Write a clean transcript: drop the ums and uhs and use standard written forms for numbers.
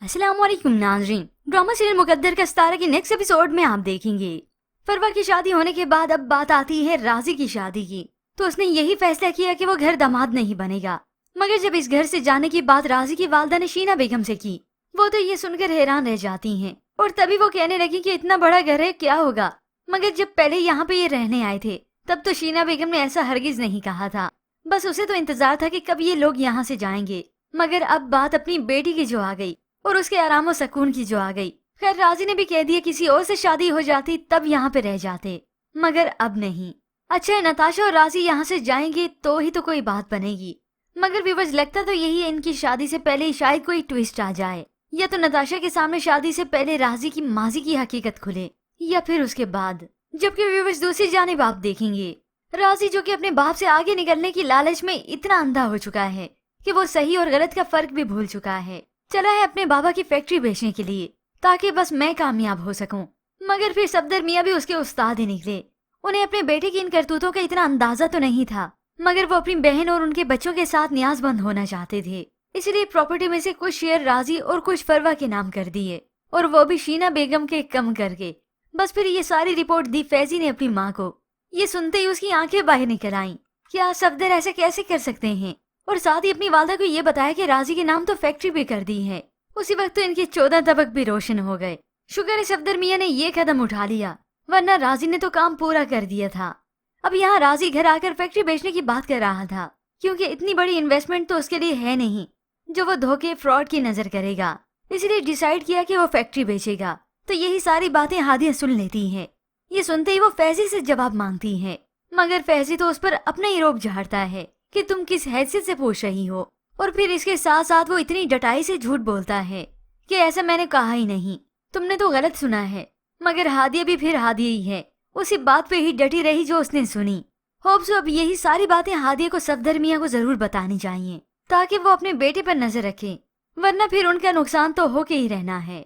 अस्सलाम वालेकुम नाज़रीन। ड्रामा सीरियल मुकद्दर का सितारा के नेक्स्ट एपिसोड में आप देखेंगे फरवा की शादी होने के बाद अब बात आती है राजी की शादी की। तो उसने यही फैसला किया कि वो घर दामाद नहीं बनेगा। मगर जब इस घर से जाने की बात राजी की वालदा ने शीना बेगम से की, वो तो ये सुनकर हैरान रह जाती हैं और तभी वो कहने लगी कि इतना बड़ा घर है, क्या होगा। मगर जब पहले यहाँ पे ये रहने आए थे तब तो शीना बेगम ने ऐसा हरगिज नहीं कहा था। बस उसे तो इंतजार था कि कब ये लोग यहाँ से जाएंगे। मगर अब बात अपनी बेटी की जो आ गई और उसके आराम और सुकून की जो आ गई। खैर राजी ने भी कह दिया किसी और से शादी हो जाती तब यहाँ पे रह जाते, मगर अब नहीं। अच्छा नताशा और राजी यहाँ से जाएंगे तो ही तो कोई बात बनेगी। मगर व्यूअर्स लगता तो यही है इनकी शादी से पहले शायद कोई ट्विस्ट आ जाए, या तो नताशा के सामने शादी से पहले राजी की माजी की हकीकत खुले, या फिर उसके बाद। जबकि व्यूअर्स दूसरी जानिब आप देखेंगे राजी जो कि अपने बाप से आगे निकलने की लालच में इतना अंधा हो चुका है कि वो सही और गलत का फर्क भी भूल चुका है। चला है अपने बाबा की फैक्ट्री बेचने के लिए ताकि बस मैं कामयाब हो सकूं। मगर फिर सफदर मियाँ भी उसके उस्ताद ही निकले। उन्हें अपने बेटे की इन करतूतों का इतना अंदाजा तो नहीं था, मगर वो अपनी बहन और उनके बच्चों के साथ न्याज़बंद होना चाहते थे। इसलिए प्रॉपर्टी में से कुछ शेयर राजी और कुछ फरवा के नाम कर दिए, और वो भी शीना बेगम के कम करके। बस फिर ये सारी रिपोर्ट दी फैजी ने अपनी माँ को। ये सुनते ही उसकी आंखें बाहर निकल आईं। क्या सफदर ऐसे कैसे कर सकते हैं? और साथ ही अपनी वालदा को ये बताया कि राजी के नाम तो फैक्ट्री भी कर दी है। उसी वक्त तो इनके 14 तबक भी रोशन हो गए। शुक्र है सफदर मियाँ ने ये कदम उठा लिया, वरना राजी ने तो काम पूरा कर दिया था। अब यहाँ राजी घर आकर फैक्ट्री बेचने की बात कर रहा था, क्योंकि इतनी बड़ी इन्वेस्टमेंट तो उसके लिए है नहीं जो वो धोखे फ्रॉड की नजर करेगा। इसलिए डिसाइड किया कि वो फैक्ट्री बेचेगा। तो यही सारी बातें हादिया सुन लेती है। ये सुनते ही वो फैजी से जवाब मांगती है, मगर फैजी तो उस पर अपना ही रोब झाड़ता है कि तुम किस हैसियत से पूछ रही हो। और फिर इसके साथ साथ वो इतनी डटाई से झूठ बोलता है कि ऐसा मैंने कहा ही नहीं, तुमने तो गलत सुना है। मगर हादिया भी फिर हादिया ही है, उसी बात पे ही डटी रही जो उसने सुनी। होप्स अब यही सारी बातें हादिया को सफदर मियाँ को जरूर बतानी चाहिए ताकि वो अपने बेटे पर नजर रखें, वरना फिर उनका नुकसान तो होके ही रहना है।